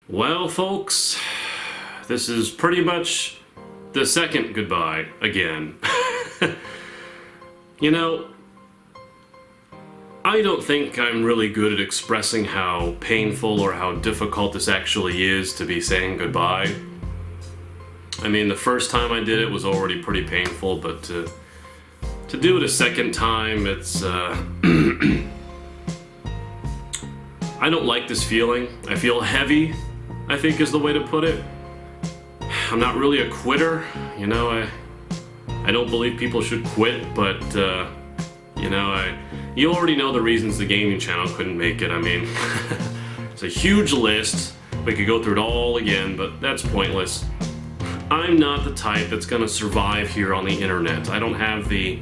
Well, folks, this is pretty much the second goodbye again. You know, I don't think I'm really good at expressing how painful or how difficult this actually is to be saying goodbye. I mean, the first time I did it was already pretty painful, but to do it a second time, it's, I don't like this feeling. I feel heavy, I think is the way to put it. I'm not really a quitter, you know, I don't believe people should quit, but, you know, you already know the reasons the gaming channel couldn't make it. I mean, it's a huge list. We could go through it all again, but that's pointless. I'm not the type that's gonna survive here on the internet. I don't have the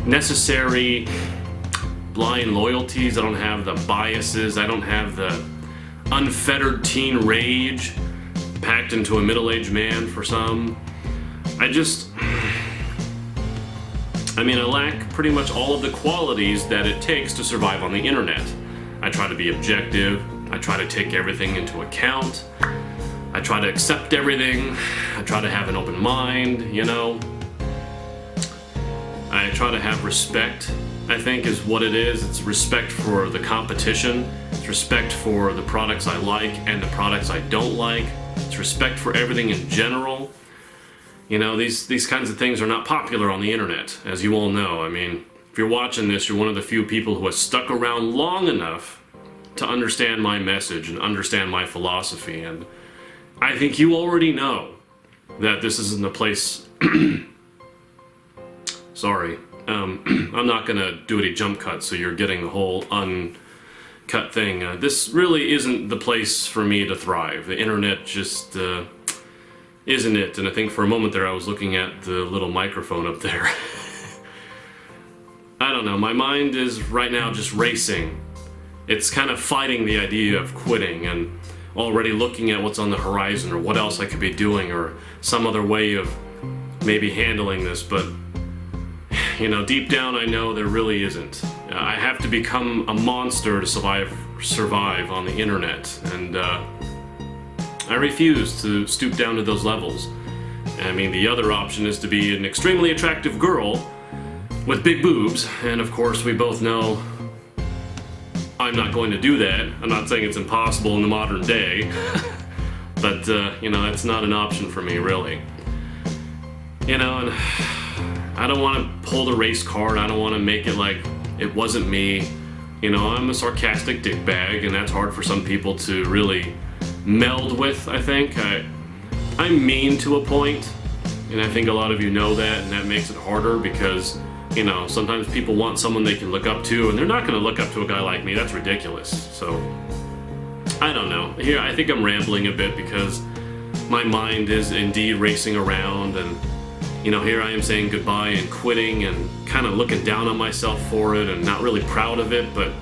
necessary blind loyalties. I don't have the biases. I don't have the unfettered teen rage packed into a middle-aged man for some. I lack pretty much all of the qualities that it takes to survive on the internet. I try to be objective. I try to take everything into account. I try to accept everything. I try to have an open mind, you know. I try to have respect, I think is what it is. It's respect for the competition. It's respect for the products I like and the products I don't like. It's respect for everything in general. You know, these kinds of things are not popular on the internet, as you all know. I mean, if you're watching this, you're one of the few people who has stuck around long enough to understand my message and understand my philosophy. And I think you already know that this isn't the place. Sorry. I'm not gonna do any jump cuts, so you're getting the whole uncut thing. This really isn't the place for me to thrive. The internet just isn't it. And I think for a moment there I was looking at the little microphone up there. I don't know, my mind is right now just racing. It's kind of fighting the idea of quitting and already looking at what's on the horizon or what else I could be doing or some other way of maybe handling this, but you know, deep down I know there really isn't. I have to become a monster to survive on the internet, and I refuse to stoop down to those levels. I mean, the other option is to be an extremely attractive girl with big boobs, and of course we both know I'm not going to do that. I'm not saying it's impossible in the modern day, but you know, that's not an option for me, really. You know, and I don't want to pull the race card. I don't want to make it like it wasn't me. You know, I'm a sarcastic dickbag, and that's hard for some people to really meld with, I think. I'm mean to a point, and I think a lot of you know that, and that makes it harder because, you know, sometimes people want someone they can look up to, and they're not going to look up to a guy like me. That's ridiculous. So, I don't know. Here, I think I'm rambling a bit because my mind is indeed racing around, and you know, here I am saying goodbye and quitting and kind of looking down on myself for it and not really proud of it, but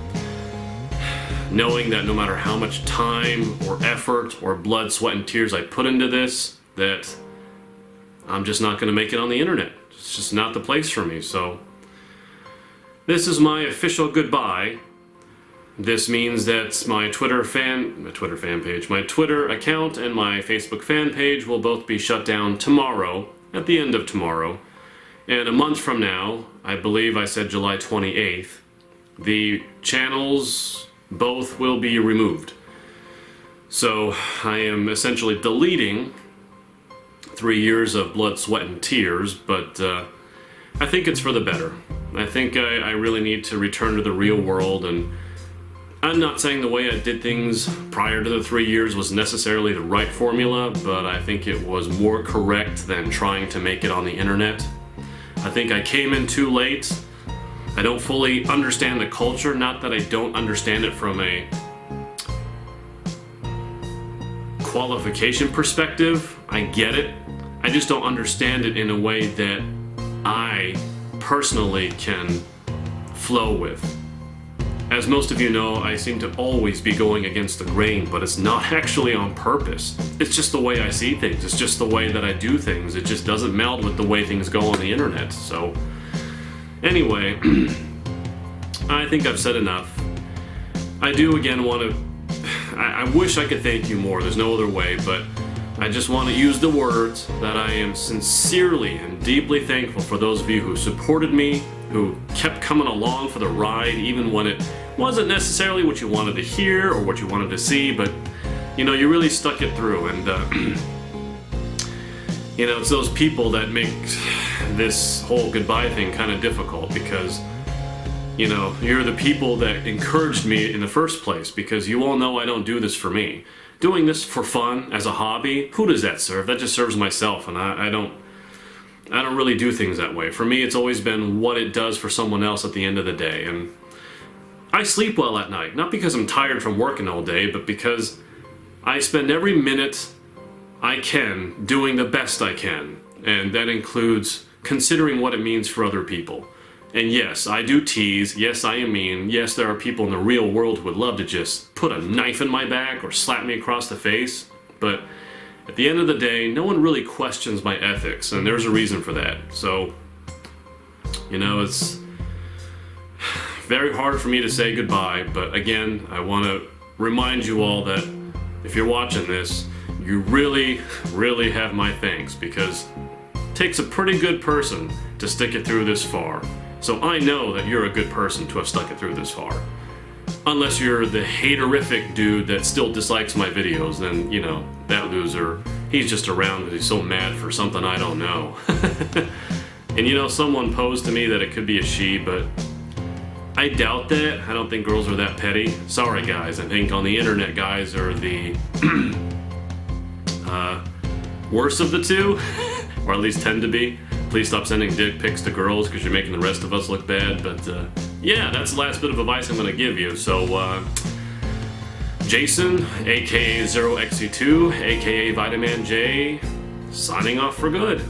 knowing that no matter how much time or effort or blood, sweat, and tears I put into this, that I'm just not going to make it on the internet. It's just not the place for me. So this is my official goodbye. This means that my Twitter account and my Facebook fan page will both be shut down tomorrow, at the end of tomorrow. And a month from now, I believe I said July 28th, the channels both will be removed. So I am essentially deleting 3 years of blood, sweat, and tears, but I think it's for the better. I think I really need to return to the real world, and I'm not saying the way I did things prior to the 3 years was necessarily the right formula, but I think it was more correct than trying to make it on the internet. I think I came in too late. I don't fully understand the culture, not that I don't understand it from a qualification perspective. I get it. I just don't understand it in a way that I personally can flow with. As most of you know, I seem to always be going against the grain, but it's not actually on purpose. It's just the way I see things. It's just the way that I do things. It just doesn't meld with the way things go on the internet. So, anyway, I think I've said enough. I do again want to I wish I could thank you more. There's no other way, but I just want to use the words that I am sincerely and deeply thankful for those of you who supported me, who kept coming along for the ride, even when it wasn't necessarily what you wanted to hear or what you wanted to see, but you really stuck it through. And it's those people that make this whole goodbye thing kind of difficult, because you're the people that encouraged me in the first place, because you all know I don't do this for me. Doing this for fun as a hobby, who does that serve? That just serves myself, and I don't really do things that way. For me, it's always been what it does for someone else at the end of the day. And I sleep well at night, not because I'm tired from working all day, but because I spend every minute I can doing the best I can, and that includes considering what it means for other people. And yes, I do tease, yes, I am mean, yes, there are people in the real world who would love to just put a knife in my back or slap me across the face, but at the end of the day, no one really questions my ethics, and there's a reason for that. So, it's very hard for me to say goodbye, but again, I want to remind you all that if you're watching this, you really, really have my thanks, because it takes a pretty good person to stick it through this far. So I know that you're a good person to have stuck it through this far. Unless you're the haterific dude that still dislikes my videos, then, that loser, he's just around because he's so mad for something I don't know. And someone posed to me that it could be a she, but I doubt that. I don't think girls are that petty. Sorry guys, I think on the internet guys are the worst of the two, or at least tend to be. Please stop sending dick pics to girls, because you're making the rest of us look bad. But yeah, that's the last bit of advice I'm going to give you. So Jason, aka 0xe2, aka Vitamin J, signing off for good.